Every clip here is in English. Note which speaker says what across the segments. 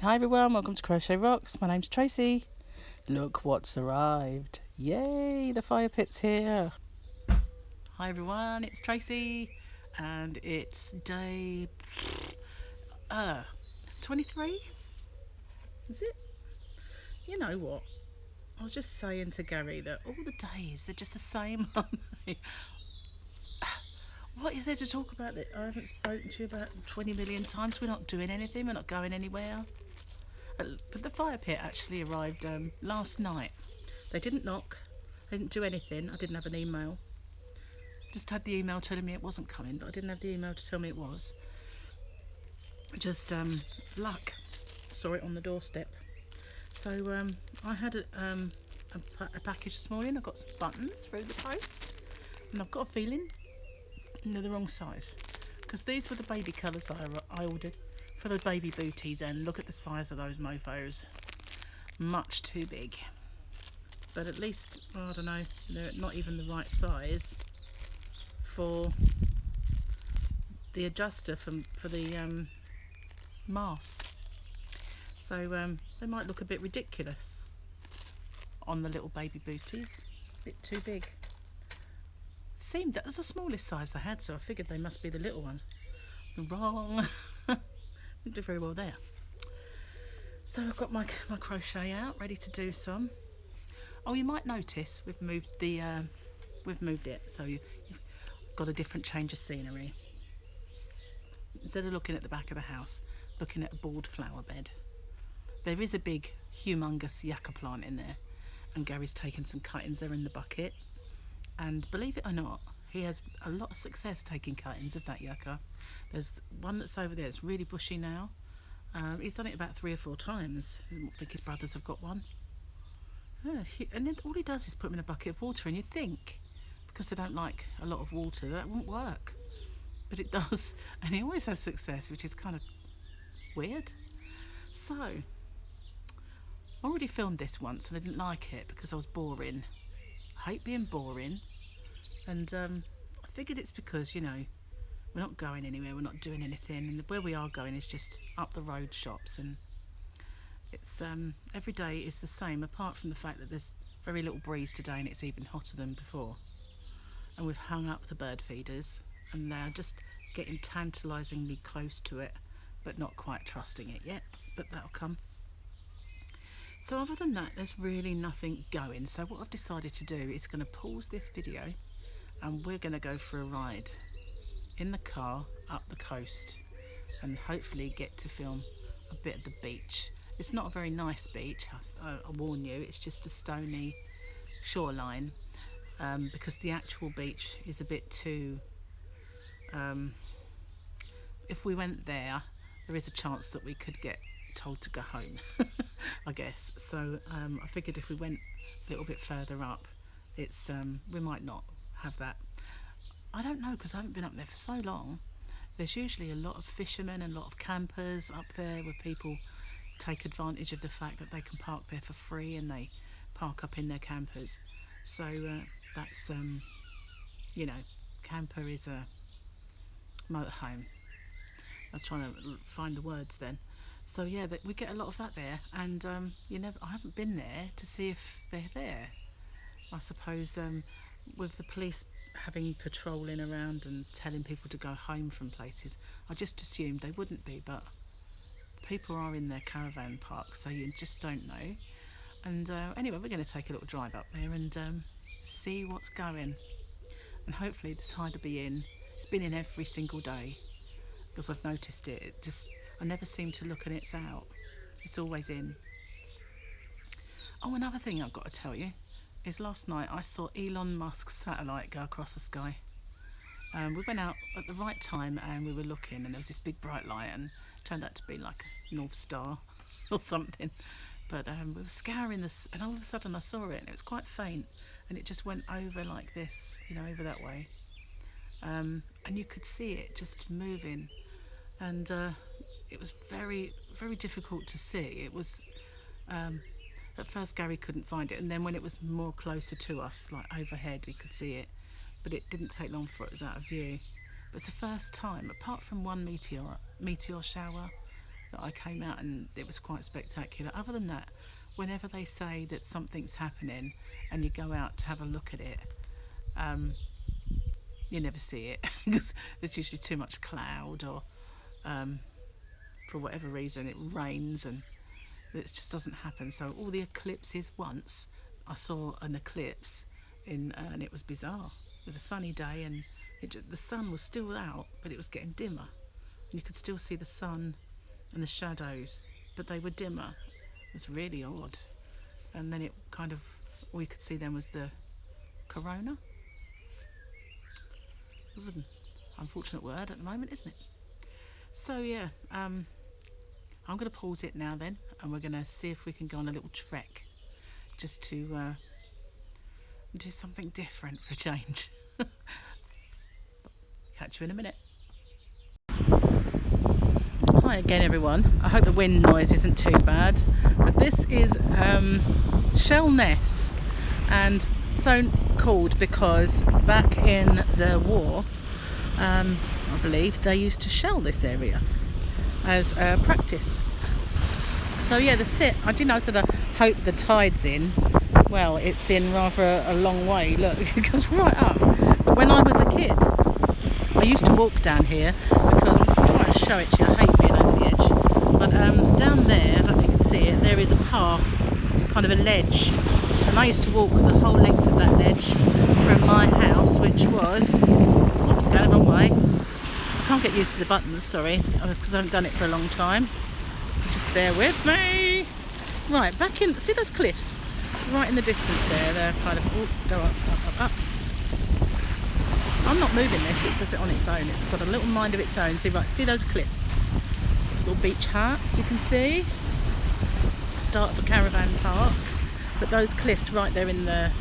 Speaker 1: Hi everyone, welcome to Crochet Rocks. My name's Tracy. Look what's arrived. Yay, the fire pit's here. Hi everyone, it's Tracy and it's day 23? Is it? You know what? I was just saying to Gary that all the days, they're just the same, aren't they? What is there to talk about that I haven't spoken to you about 20 million times? We're not doing anything, we're not going anywhere. But the fire pit actually arrived last night. They didn't knock, they didn't do anything. I didn't have an email. Just had the email telling me it wasn't coming, but I didn't have the email to tell me it was. Just luck. Saw it on the doorstep. So I had a package this morning. I got some buttons through the post, and I've got a feeling they're the wrong size, because these were the baby colours I ordered for the baby booties, and look at the size of those mofos. Much too big. But at least, I don't know, they're not even the right size for the adjuster for the mast. So they might look a bit ridiculous on the little baby booties. A bit too big. Seemed that was the smallest size they had, so I figured they must be the little ones. Wrong. Didn't do very well there. So I've got my crochet out, ready to do some. Oh, you might notice we've moved it, so you've got a different change of scenery. Instead of looking at the back of the house, looking at a board flower bed. There is a big, humongous yucca plant in there, and Gary's taken some cuttings. They're in the bucket. And believe it or not, he has a lot of success taking cuttings of that yucca. There's one that's over there, it's really bushy now. He's done it about 3 or 4 times. I think his brothers have got one. And then all he does is put them in a bucket of water, and you'd think, because they don't like a lot of water, that wouldn't work. But it does, and he always has success, which is kind of weird. So, I already filmed this once and I didn't like it because I was boring. I hate being boring, and I figured it's because, you know, we're not going anywhere, we're not doing anything, and where we are going is just up the road shops, and it's every day is the same, apart from the fact that there's very little breeze today and it's even hotter than before. And we've hung up the bird feeders and they're just getting tantalisingly close to it, but not quite trusting it yet, but that'll come. So other than that, there's really nothing going. So what I've decided to do is going to pause this video and we're going to go for a ride in the car up the coast and hopefully get to film a bit of the beach. It's not a very nice beach, I warn you. It's just a stony shoreline, because the actual beach is a bit too... if we went there is a chance that we could get told to go home. I guess so. I figured if we went a little bit further up, it's we might not have that. I don't know, because I haven't been up there for so long. There's usually a lot of fishermen and a lot of campers up there, where people take advantage of the fact that they can park there for free, and they park up in their campers. So that's you know, camper is a motorhome. I was trying to find the words then. So yeah, we get a lot of that there, and I haven't been there to see if they're there. I suppose with the police having patrolling around and telling people to go home from places, I just assumed they wouldn't be, but people are in their caravan parks, so you just don't know. And anyway, we're going to take a little drive up there and see what's going, and hopefully the tide will be in. It's been in every single day, because I've noticed it. I never seem to look and it's out. It's always in. Oh, another thing I've got to tell you is last night I saw Elon Musk's satellite go across the sky. We went out at the right time and we were looking, and there was this big bright light, and it turned out to be like a North Star or something. But we were scouring this, and all of a sudden I saw it, and it was quite faint, and it just went over like this, you know, over that way. And you could see it just moving, and it was very, very difficult to see. It was at first Gary couldn't find it, and then when it was more closer to us, like overhead, he could see it, but it didn't take long before it was out of view. But it's the first time, apart from one meteor shower, that I came out, and it was quite spectacular. Other than that, whenever they say that something's happening and you go out to have a look at it, you never see it because there's usually too much cloud, or for whatever reason it rains and it just doesn't happen. So all the eclipses, once I saw an eclipse and it was bizarre. It was a sunny day and the sun was still out, but it was getting dimmer, and you could still see the sun and the shadows, but they were dimmer. It was really odd. And then it kind of, all you could see then was the corona. It was an unfortunate word at the moment, isn't it? So yeah, I'm going to pause it now then, and we're going to see if we can go on a little trek, just to do something different for a change. Catch you in a minute. Hi again everyone. I hope the wind noise isn't too bad, but this is Shellness, and so called because back in the war, I believe they used to shell this area as a practice. So yeah, I didn't know, I said I hope the tide's in. Well, it's in rather a long way. Look, it goes right up. But when I was a kid, I used to walk down here because I'm trying to show it to you. I hate being over the edge. But down there, I don't know if you can see it, there is a path, kind of a ledge. And I used to walk the whole length of that ledge from my house, which was, oops, going the wrong way. I can't get used to the buttons, sorry, because I haven't done it for a long time. So just bear with me. Right, back in, see those cliffs? Right in the distance there, they're kind of, oh, go up. I'm not moving this, it does it on its own. It's got a little mind of its own. So right, see those cliffs? Little beach huts, you can see. Start of a caravan park. But those cliffs right there they're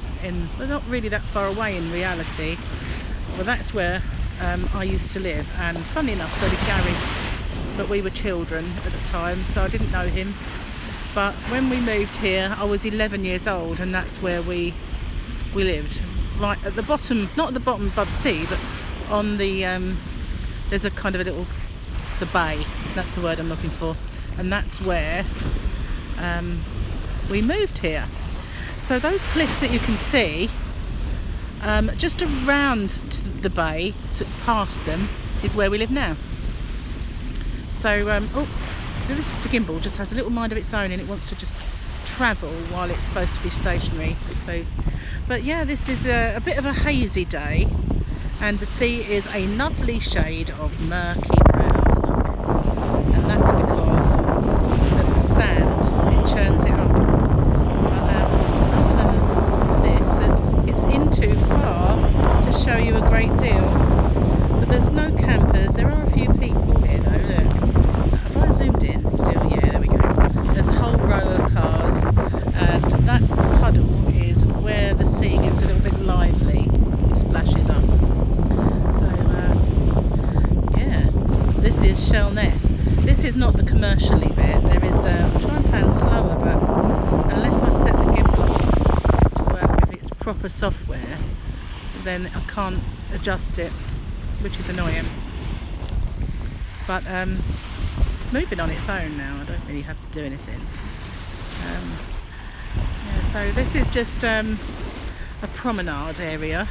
Speaker 1: not really that far away in reality. Well, that's where I used to live. And funny enough, so did Gary. But we were children at the time, so I didn't know him. But when we moved here, I was 11 years old, and that's where we lived. Right at the bottom, not at the bottom above the sea, but on the, there's a kind of a little, it's a bay, that's the word I'm looking for. And that's where we moved here. So those cliffs that you can see, just around to the bay, past them, is where we live now. So, this gimbal just has a little mind of its own, and it wants to just travel while it's supposed to be stationary. So, but yeah, this is a bit of a hazy day, and the sea is a lovely shade of murky brown. Look. And that's because of the sand, it churns it up. But other than this, it's in too far to show you a great deal. But there's no campers. There are a few people here though, look. Have I zoomed in still? Yeah, there we go. There's a whole row of cars, and that puddle is where the sea gets a little bit lively, splashes up. So yeah, this is Shellness. This is not the commercially bit. There is I'll try and pan slower, but unless I set the gimbal to work with its proper software, then I can't adjust it, which is annoying. But it's moving on its own now. I don't really have to do anything. Yeah, so this is just a promenade area,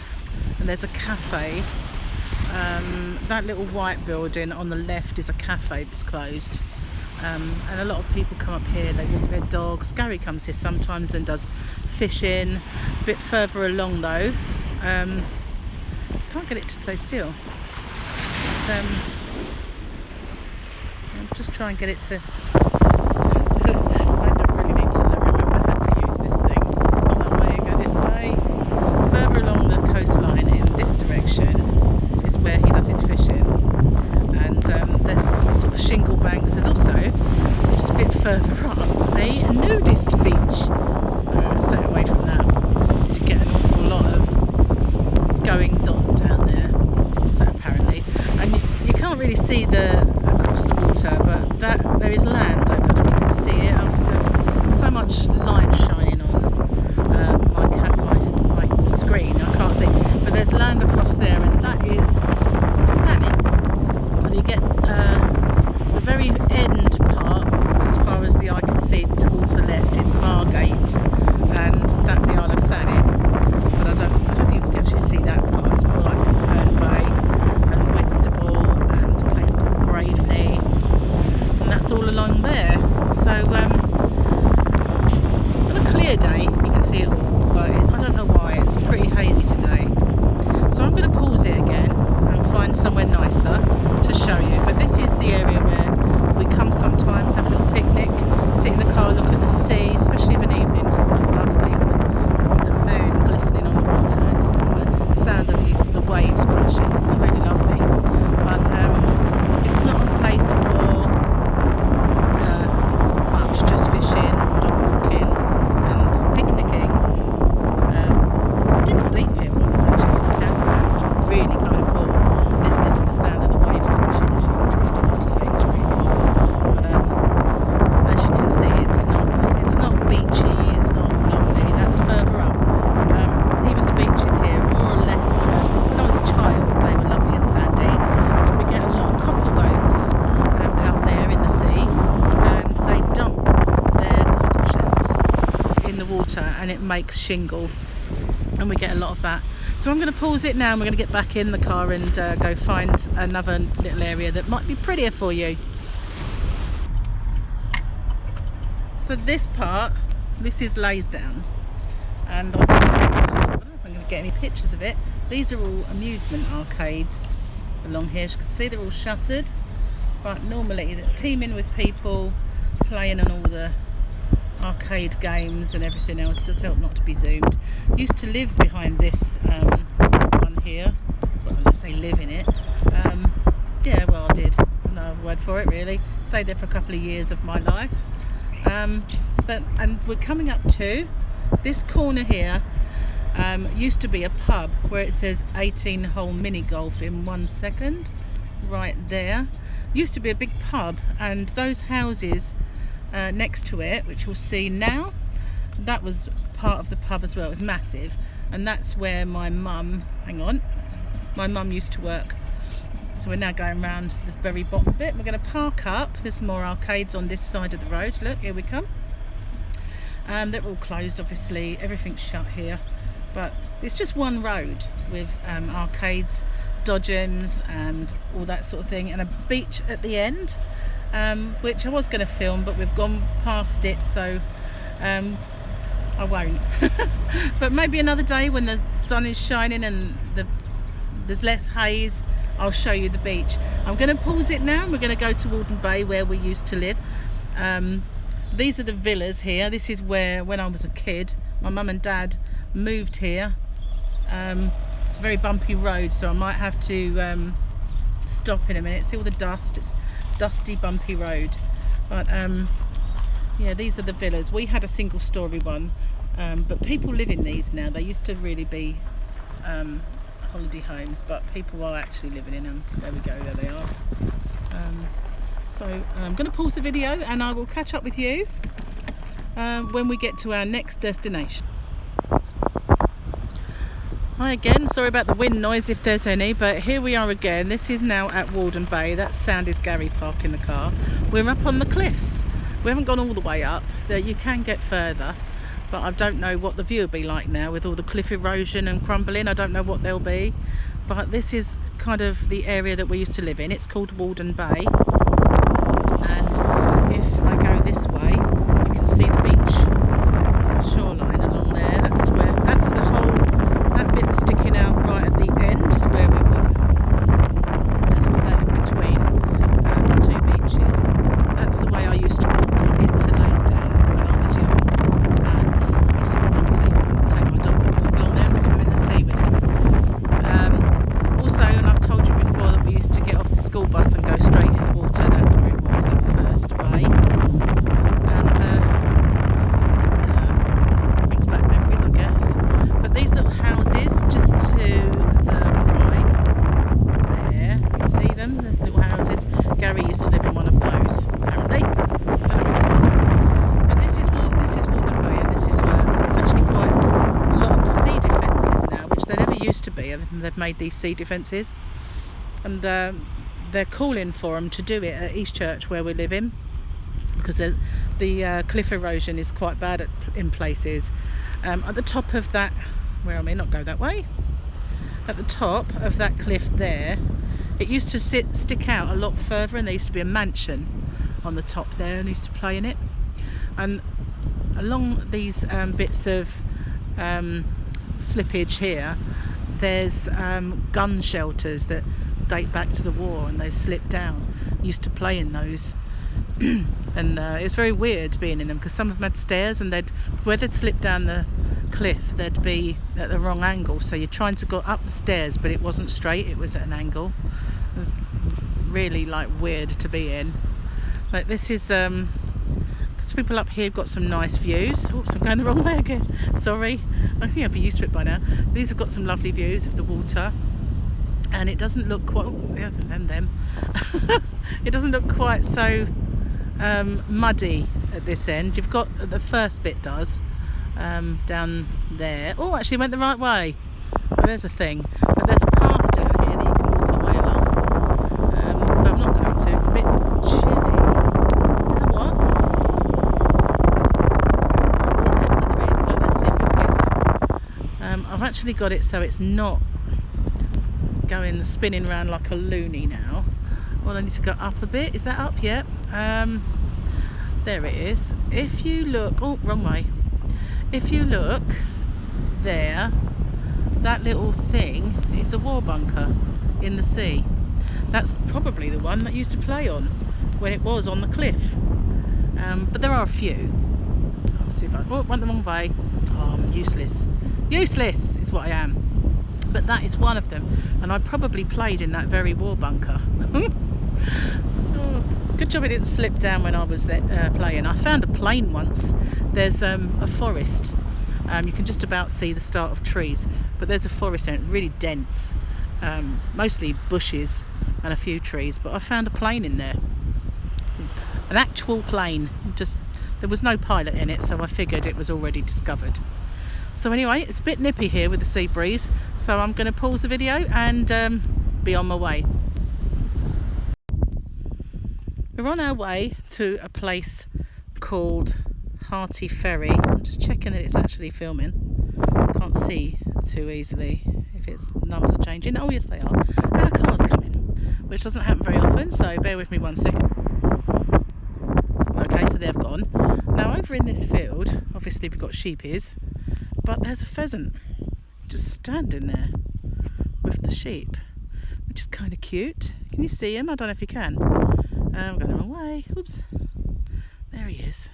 Speaker 1: and there's a cafe. That little white building on the left is a cafe that's closed. And a lot of people come up here, they walk their dogs. Gary comes here sometimes and does fishing. A bit further along though, can't get it to stay still. But, I'll just try and get it to. I don't really need to remember how to use this thing. Not that way, go this way. Further along the coastline in this direction is where he does his fishing. And there's sort of shingle banks. There's also, just a bit further up, a nudist beach. Stay away from that. You get an awful lot of goings on down there. So apparently, and you can't really see across the water, but there is land over there. You can see it. So much light shining on my screen. I can't see, but there's land across there, and that is Fanny. When you get the very end part all along there. So on a clear day you can see it all, but I don't know why, it's pretty hazy today. So I'm going to pause it again and find somewhere nicer to show you. But this is the area where we come sometimes, have a little picnic, sit in the car, look at the sea, especially of an evening. It's lovely with the moon glistening on the water and the sound of the waves crashing. It's really lovely. But it's not a place for much, just fishing, dog walking and picnicking. I did sleep here once actually on the campground, which was really kind of cool, listening to the sound of the waves crashing. I have to say it's really cool. But as you can see, it's not beachy, it's not lovely. That's further up. Even the beaches here, more or less, when I was a child, they were lovely and sandy. But we get a lot of cockle boats out there in the sea, and they dump their cockle shells in the water, and it makes shingle, and we get a lot of that. So I'm going to pause it now, and we're going to get back in the car and go find another little area that might be prettier for you. So this part, this is Leysdown, and I don't know if I'm going to get any pictures of it. These are all amusement arcades along here. As you can see, they're all shuttered, but normally it's teeming with people playing on all the arcade games and everything else. Does help not to be zoomed. Used to live behind this one here. Well, let's say live in it. Yeah, well, I did. No other word for it really. Stayed there for a couple of years of my life. And we're coming up to this corner here. Used to be a pub where it says 18-hole mini golf in 1 second, right there. Used to be a big pub, and those houses next to it, which you'll see now, that was part of the pub as well. It was massive, and that's where my mum, my mum used to work. So we're now going around the very bottom bit. We're going to park up. There's some more arcades on this side of the road. Look, here we come. They're all closed, obviously. Everything's shut here. But it's just one road with arcades, dodgems and all that sort of thing, and a beach at the end, which I was going to film, but we've gone past it, so I won't. But maybe another day when the sun is shining and there's less haze, I'll show you the beach. I'm going to pause it now. We're going to go to Walden Bay, where we used to live. These are the villas here. This is where, when I was a kid, my mum and dad moved here. It's a very bumpy road, so I might have to stop in a minute. See all the dust? It's dusty, bumpy road. But yeah, these are the villas. We had a single story one, but people live in these now. They used to really be holiday homes, but people are actually living in them. There we go, there they are. So I'm going to pause the video, and I will catch up with you when we get to our next destination. Hi again, sorry about the wind noise if there's any, but here we are again. This is now at Walden Bay. That sound is Gary parking the car. We're up on the cliffs. We haven't gone all the way up. You can get further, but I don't know what the view will be like now with all the cliff erosion and crumbling. I don't know what they'll be, but this is kind of the area that we used to live in. It's called Walden Bay, and if I go this way, you can see the beach, the shoreline along there. That's the whole, that bit that's sticking out right at the end is where we were, and all that in between the two beaches. That's the way I used to walk into Leysdown when I was young, and I used to walk on the seafront and take my dog for a walk along there and swim in the sea with him. Also, and I've told you before, that we used to get off the school bus and go straight in the water. That's where it was, that first bay. And brings back memories, I guess. But these little houses just to the right there, you see them, the little houses. Gary used to live in one of those, apparently. Don't know which one. But this is Walden Bay, and this is where there's actually quite a lot of sea defences now, which there never used to be. They've made these sea defences, and they're calling for them to do it at East Church, where we live in, because the cliff erosion is quite bad in places. At the top of that, where I may not go that way, at the top of that cliff there, it used to stick out a lot further, and there used to be a mansion on the top there, and used to play in it. And along these bits of slippage here, there's gun shelters that date back to the war, and they've slipped down. Used to play in those. And it was very weird being in them, because some of them had stairs, and where they'd slip down the cliff, they'd be at the wrong angle, so you're trying to go up the stairs, but it wasn't straight, it was at an angle. It was really like weird to be in. Like this is because people up here have got some nice views. Oops, I'm going the wrong way again, sorry. I think I'd be used to it by now. These have got some lovely views of the water, and it doesn't look quite them it doesn't look quite so muddy at this end. You've got, the first bit does, down there. Oh, actually went the right way. Oh, there's a thing, but there's a path down here that you can walk your way along, but I'm not going to, it's a bit chilly. Is it what? Yes, there is. So let's see if we can get that. I've actually got it so it's not going spinning around like a loony now. Well, I need to go up a bit. Is that up yet? There it is. If you look, oh, wrong way. If you look there, that little thing is a war bunker in the sea. That's probably the one that used to play on when it was on the cliff. But there are a few. I'll see if I went the wrong way. Oh, I'm useless. Useless is what I am. But that is one of them, and I probably played in that very war bunker. Oh, good job it didn't slip down when I was there, playing. I found a plane once. There's a forest. You can just about see the start of trees, but there's a forest there, really dense, mostly bushes and a few trees, but I found a plane in there, an actual plane. Just, there was no pilot in it, so I figured it was already discovered. So anyway, it's a bit nippy here with the sea breeze, so I'm going to pause the video and be on my way. We're on our way to a place called Harty Ferry. I'm just checking that it's actually filming. I can't see too easily if its numbers are changing. Oh yes, they are. And a car's coming, which doesn't happen very often, so bear with me 1 second. Okay, so they've gone. Now over in this field, obviously we've got sheepies, but there's a pheasant just standing there with the sheep, which is kind of cute. Can you see him? I don't know if you can. I'm going the wrong way. Oops. There he is.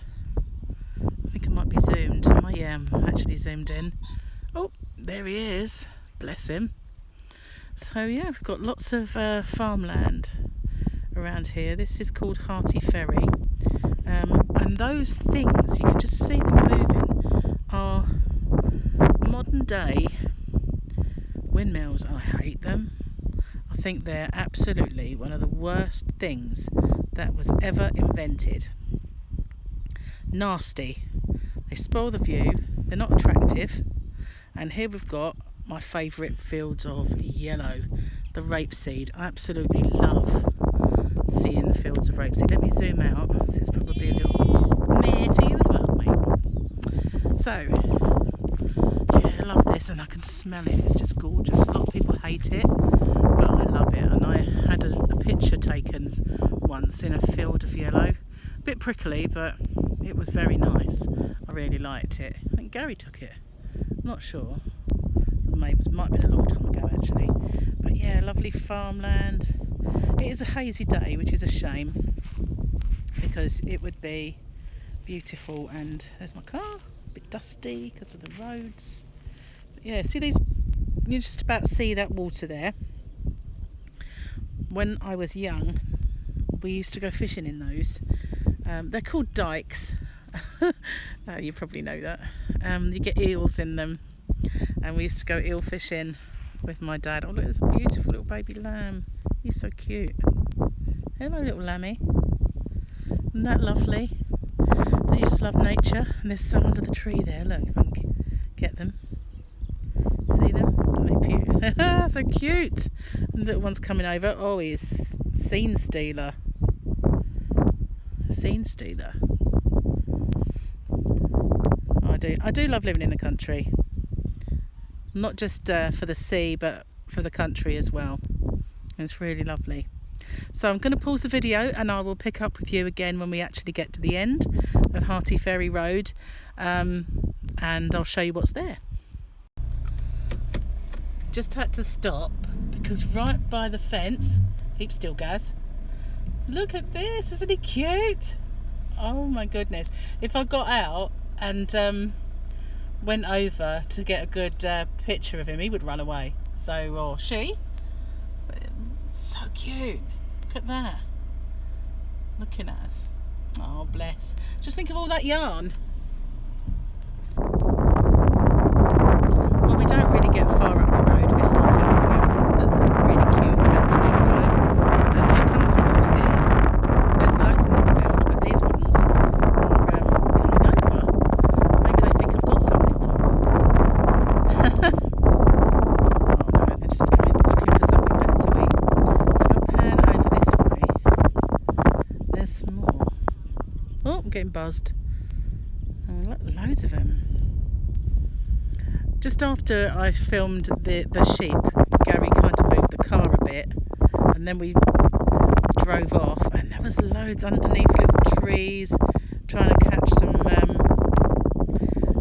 Speaker 1: I think I might be zoomed. Yeah, I'm actually zoomed in. Oh, there he is. Bless him. So yeah, we've got lots of farmland around here. This is called Harty Ferry. And those things, you can just see them moving, are modern day windmills. I hate them. I think they're absolutely one of the worst things that was ever invented. Nasty. They spoil the view, they're not attractive, and here we've got my favourite fields of yellow, the rapeseed. I absolutely love seeing fields of rapeseed. Let me zoom out, so it's probably a little meh to you as well, mate. So, yeah, I love this, and I can smell it. It's just gorgeous. A lot of people hate it, but I love it. And I had a picture taken once in a field of yellow. A bit prickly, but it was very nice. I really liked it. I think Gary took it. I'm not sure. Maybe it might have been a long time ago actually. But yeah, lovely farmland. It is a hazy day, which is a shame, because it would be beautiful. And there's my car, a bit dusty because of the roads. But yeah, see these, you just about see that water there. When I was young, we used to go fishing in those. They're called dikes. You probably know that. You get eels in them, and we used to go eel fishing with my dad. Oh look, there's a beautiful little baby lamb. He's so cute. Hello little lammy. Isn't that lovely? Don't you just love nature? And there's some under the tree there. Look, if I can get them. See them? Aren't they cute? So cute. And the little one's coming over. Oh, he's scene stealer. Scene stealer. I do love living in the country. Not just for the sea, but for the country as well. It's really lovely. So I'm going to pause the video and I will pick up with you again when we actually get to the end of Harty Ferry Road, and I'll show you what's there. Just had to stop because right by the fence, keep still Gaz, look at this, isn't he cute? Oh my goodness, if I got out and went over to get a good picture of him, he would run away. So, or she. So cute. Look at that. Looking at us. Oh, bless. Just think of all that yarn. Well, we don't really get far up the road before something else that's really cute catches your eye. And here comes horses. There's loads in this field, but these ones are coming over. Maybe they think I've got something for them. Oh no, they're just coming looking for something better to eat. So if I pan over this way, there's some more. Oh, I'm getting buzzed. Oh, look, loads of them. Just after I filmed the sheep, Gary kind of moved the car a bit, and then we drove off, and there was loads underneath little trees, trying to catch some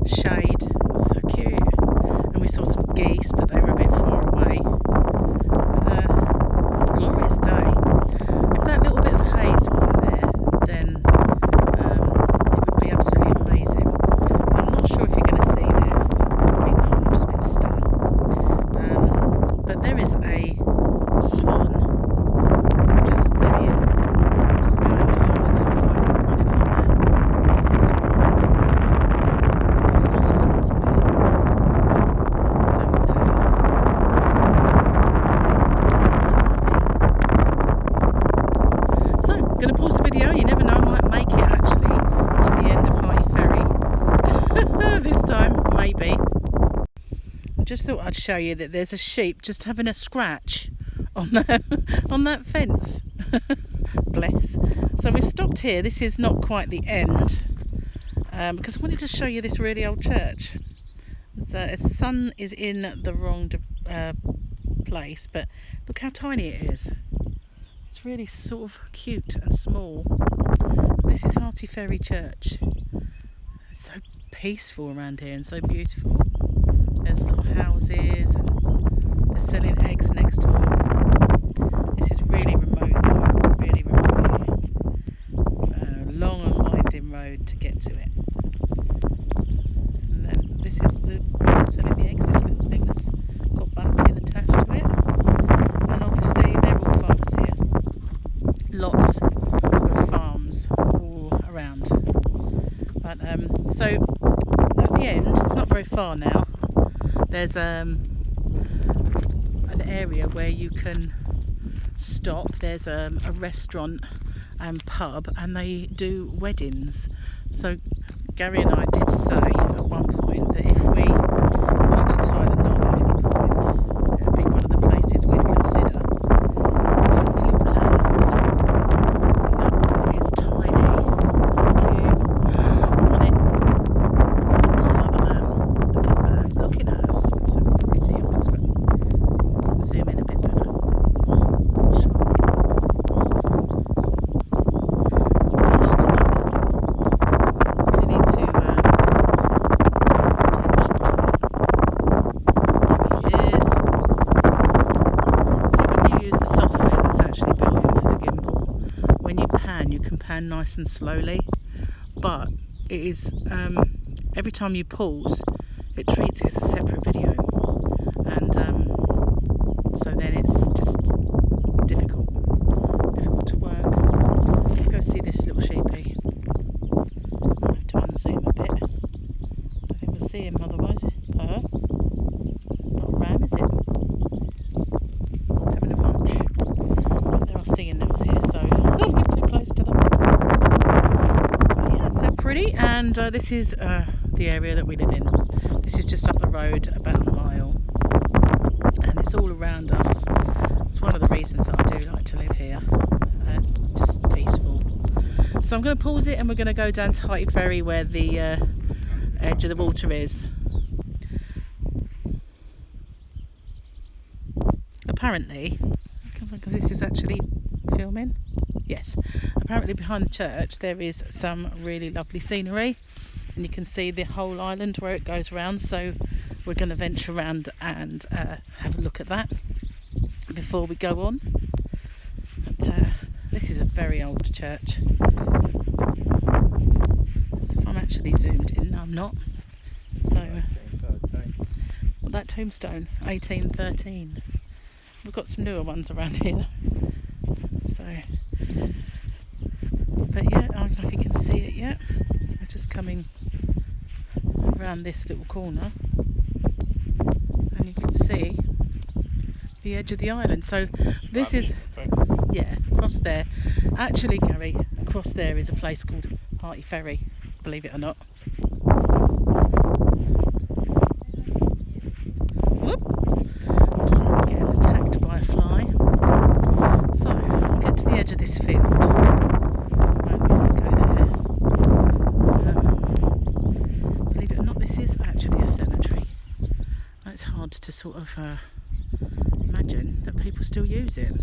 Speaker 1: shade. It was so cute. And we saw some geese, but they were a bit far away. But it's a glorious day. If that little bit of haze wasn't there, then it would be absolutely amazing. And I'm not sure if you're going to see this. Probably not. I've just been still. But there is a swan. Just there he is. Just going along. There's a little tiger running along there. There's a swan. There's lots of swans up here. Don't tell. This is lovely. So, I'm going to pause the video. You never know, I might make it actually to the end of Harty Ferry. This time, maybe. I just thought I'd show you that there's a sheep just having a scratch on that fence. Bless. So we've stopped here. This is not quite the end, because I wanted to show you this really old church. Its sun is in the wrong place, but look how tiny it is. It's really sort of cute and small. This is Harty Ferry Church. It's so peaceful around here and so beautiful. There's little houses and they're selling eggs next door. This is really remote though, really remote here. Long and winding road to get to it. And then this is the where they're selling the eggs, this little thing that's got bunting attached to it. And obviously they're all farmers here. Lots of farms all around. But so at the end, it's not very far now. There's an area where you can stop. There's a restaurant and pub, and they do weddings. So Gary and I did say at one point that if we were to tie the knot at any point, it would be one of the places we'd consider. So many little lambs. That one is tiny. So cute. On it. Another lamb. Look at that. He's looking at us. It's so pretty. I'm going to zoom in a bit better. It's really hard to work this gimbal. You really need to pay attention to it. There he is. See, when you use the software that's actually built in for the gimbal, when you can pan nice and slowly, but it is every time you pause, it treats it as a separate video, and so then it's just difficult to work. Let's go see this little sheepy. I have to unzoom a bit. I think we'll see him otherwise. Not a ram, is it? It's having a munch. There are stinging nettles here, so don't get too close to them. But yeah, it's so pretty, and this is the area that we live in. This is just up the road about a mile, and it's all around us. It's one of the reasons that I do like to live here. Just peaceful. So I'm going to pause it and we're going to go down to Harty Ferry where the edge of the water is. Apparently, because this is actually filming? Yes. Apparently behind the church there is some really lovely scenery, and you can see the whole island where it goes around, so we're going to venture around and have a look at that before we go on. But this is a very old church. If I'm actually zoomed in, no I'm not. So well, that tombstone, 1813. We've got some newer ones around here. So, but yeah, I don't know if you can see it yet. We're just coming around this little corner, and you can see the edge of the island. So this is, yeah, across there. Actually, Gary, across there is a place called Harty Ferry, believe it or not. Whoop! Getting attacked by a fly. So we'll get to the edge of this field. Right, we'll go there. Believe it or not, this is actually a cemetery. It's hard to sort of imagine that people still use it.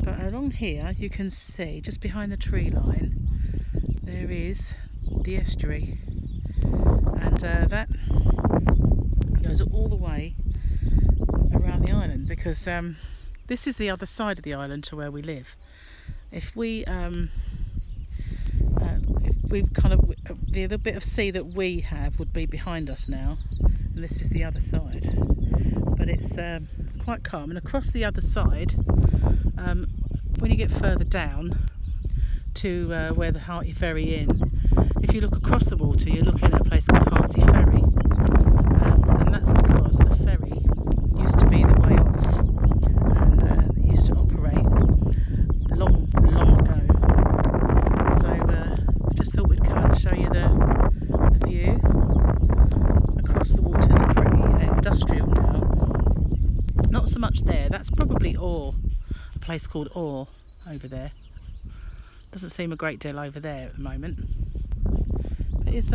Speaker 1: But along here you can see, just behind the tree line, there is the estuary, and that goes all the way around the island, because this is the other side of the island to where we live. If we kind of, the other bit of sea that we have would be behind us now, and this is the other side. But it's quite calm, and across the other side, when you get further down to where the Harty Ferry Inn, if you look across the water, you're looking at a place called Harty Ferry, and that's because the ferry used to be the way off, and it used to operate long ago. So I just thought we'd come and show you the view across the water. Is pretty industrial now. Not so much there. That's probably Ore, a place called Ore over there. Doesn't seem a great deal over there at the moment. It is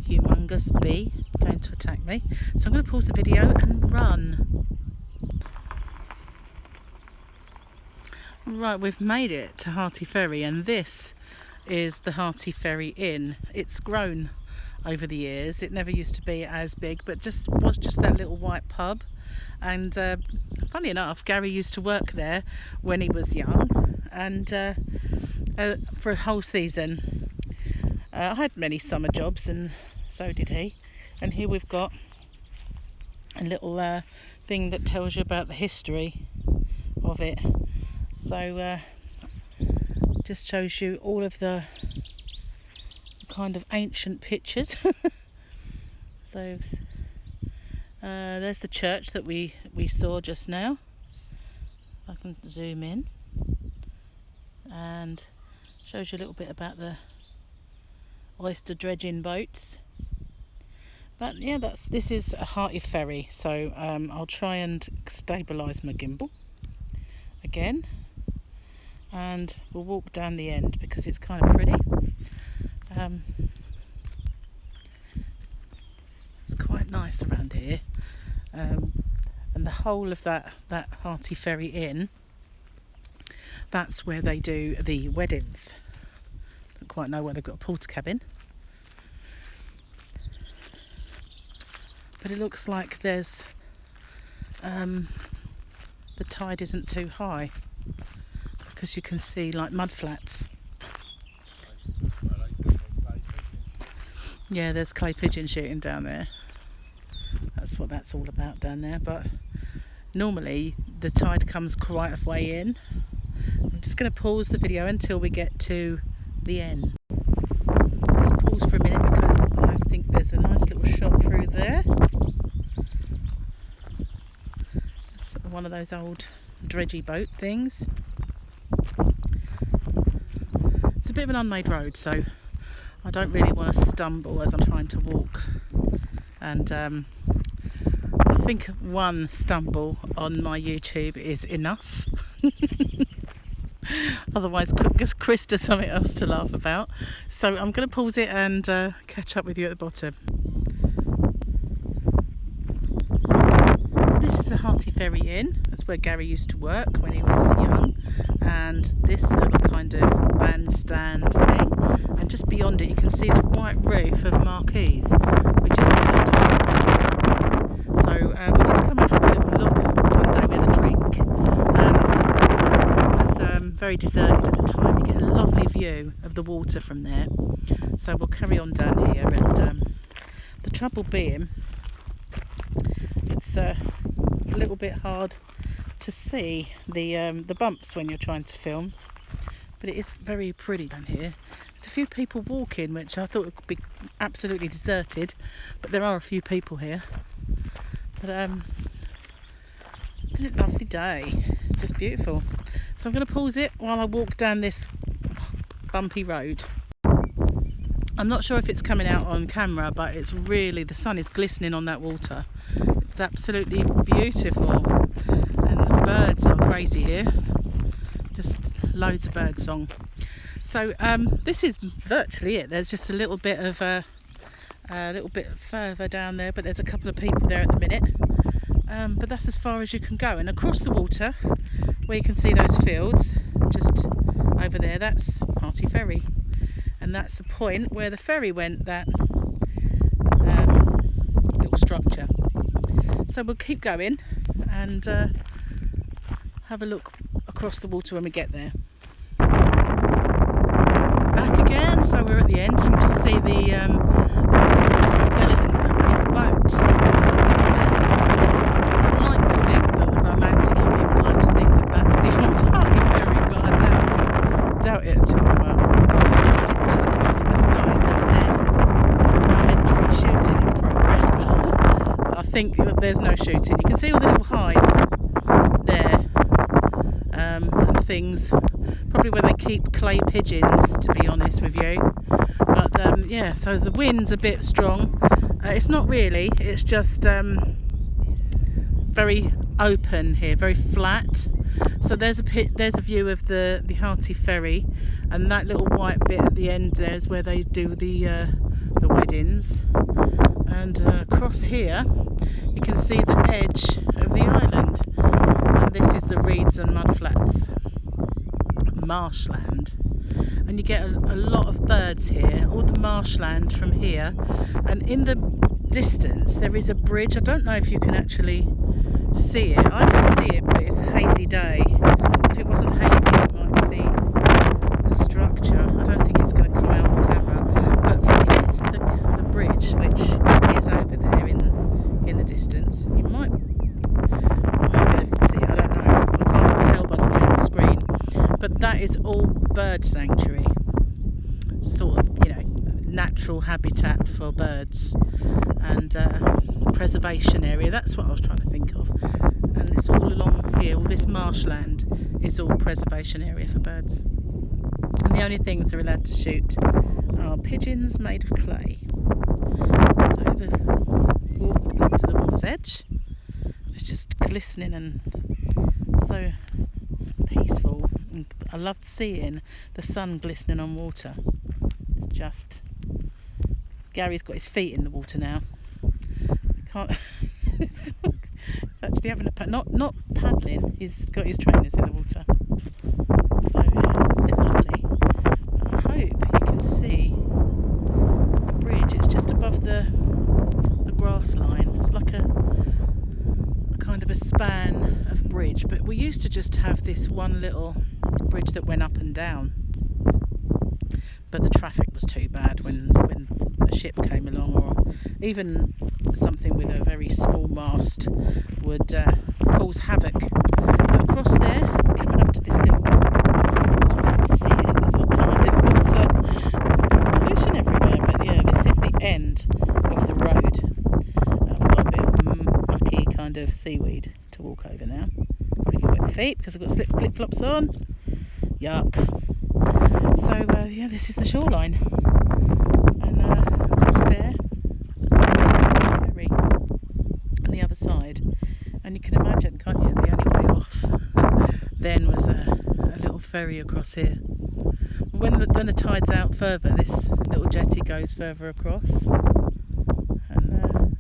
Speaker 1: humongous bee going to attack me. So I'm going to pause the video and run. Right, we've made it to Harty Ferry, and this is the Harty Ferry Inn. It's grown over the years. It never used to be as big, but was just that little white pub. And funny enough, Gary used to work there when he was young, and for a whole season. I had many summer jobs, and so did he. And here we've got a little thing that tells you about the history of it. So just shows you all of the kind of ancient pictures. So there's the church that we saw just now. I can zoom in, and shows you a little bit about the oyster dredging boats. But yeah, this is a Harty Ferry. So I'll try and stabilise my gimbal again, and we'll walk down the end because it's kind of pretty. It's quite nice around here, and the whole of that Harty Ferry Inn, that's where they do the weddings. Don't quite know where they've got a porter cabin, but it looks like there's the tide isn't too high, because you can see like mud flats. Yeah, there's clay pigeon shooting down there. That's what that's all about down there. But normally the tide comes quite a way in. I'm just going to pause the video until we get to the end. Just pause for a minute because I think there's a nice little shot through there. It's one of those old dredgy boat things. It's a bit of an unmade road, so I don't really want to stumble as I'm trying to walk, and I think one stumble on my YouTube is enough. Otherwise, just Chris does something else to laugh about. So I'm going to pause it and catch up with you at the bottom. So this is the Harty Harty Ferry Inn. That's where Gary used to work when he was young. And this little kind of bandstand thing. And just beyond it you can see the white roof of Marquise, which is where they do the weddings. So we did come and have a little look one day. We had a drink and it was very deserted at the time. You get a lovely view of the water from there. So we'll carry on down here, and the trouble being it's a little bit hard to see the bumps when you're trying to film, but it is very pretty down here. There's a few people walking, which I thought would be absolutely deserted, but there are a few people here. But it's a lovely day, just beautiful. So I'm going to pause it while I walk down this bumpy road. I'm not sure if it's coming out on camera, but it's really, the sun is glistening on that water. It's absolutely beautiful, and the birds are crazy here. Just loads of bird song. So this is virtually it. There's just a little bit further down there, but there's a couple of people there at the minute. But that's as far as you can go. And across the water, where you can see those fields, just over there, that's Harty Ferry. And that's the point where the ferry went, that little structure. So we'll keep going and have a look across the water when we get there. Back again, so we're at the end. You can just see the sort of skeleton of a boat. I'd like to think that the romantic in me would like to think that that's the old Harty Ferry, but I doubt it at all. But I did just cross a sign that said no entry, shooting in progress, but I think that there's no shooting. You can see all the little hides there, and things, probably where they keep clay pigeons, to be honest with you. But yeah, so the wind's a bit strong. It's not really, it's just very open here, very flat. So there's a view of the Harty Ferry, and that little white bit at the end there is where they do the weddings. And across here you can see the edge of the island, and this is the reeds and mudflats marshland, and you get a lot of birds here, all the marshland from here. And in the distance there is a bridge. I don't know if you can actually see it. I can see it, but it's a hazy day. If it wasn't hazy you might see the structure. I don't think it's going to come out on camera, but from here to the bridge, which is over there in the distance, you might be able to see it. I don't know, I can't tell by looking at the screen, but that is all bird sanctuary, sort of, you know, natural habitat for birds, and preservation area. That's what I was trying to think of. And it's all along here, all this marshland is all preservation area for birds. And the only things they're allowed to shoot are pigeons made of clay. So the walk up to the water's edge, it's just glistening and so peaceful. And I loved seeing the sun glistening on water. It's just, Gary's got his feet in the water now. Can't. He's actually having a not paddling. He's got his trainers in the water. So isn't it lovely? I hope you can see the bridge. It's just above the grass line. It's like a kind of a span of bridge. But we used to just have this one little bridge that went up and down. But the traffic was too bad when a ship came along, or even something with a very small mast would cause havoc. But across there, coming up to this little, I don't know if you can see it, there's a tiny water, pollution everywhere, but yeah, this is the end of the road. I've got a bit of mucky kind of seaweed to walk over now. Probably get wet feet because I've got flip-flops on. Yuck. So yeah, this is the shoreline, and across there is Harty Ferry on the other side, and you can imagine, can't you, the only way off then was a little ferry across here. When the tide's out further, this little jetty goes further across, and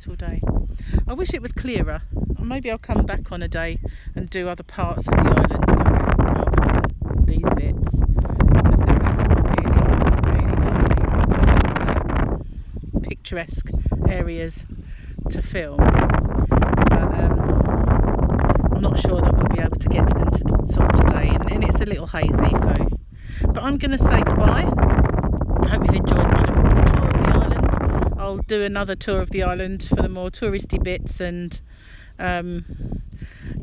Speaker 1: this all day. I wish it was clearer. Maybe I'll come back on a day and do other parts of the island though, rather than these bits, because there are some really lovely picturesque areas to film. But I'm not sure that we'll be able to get to them sort of today, and it's a little hazy. So, but I'm going to say goodbye. I hope you've enjoyed my little tour of the island. I'll do another tour of the island for the more touristy bits and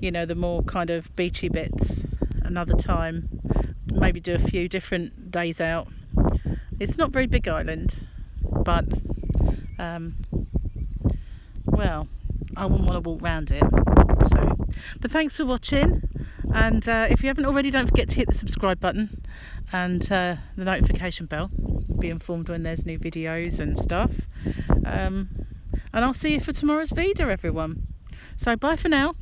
Speaker 1: you know, the more kind of beachy bits another time. Maybe do a few different days out. It's not a very big island, but well, I wouldn't want to walk round it. So, but thanks for watching, and if you haven't already, don't forget to hit the subscribe button and the notification bell. Be informed when there's new videos and stuff. And I'll see you for tomorrow's Veda, everyone. So bye for now.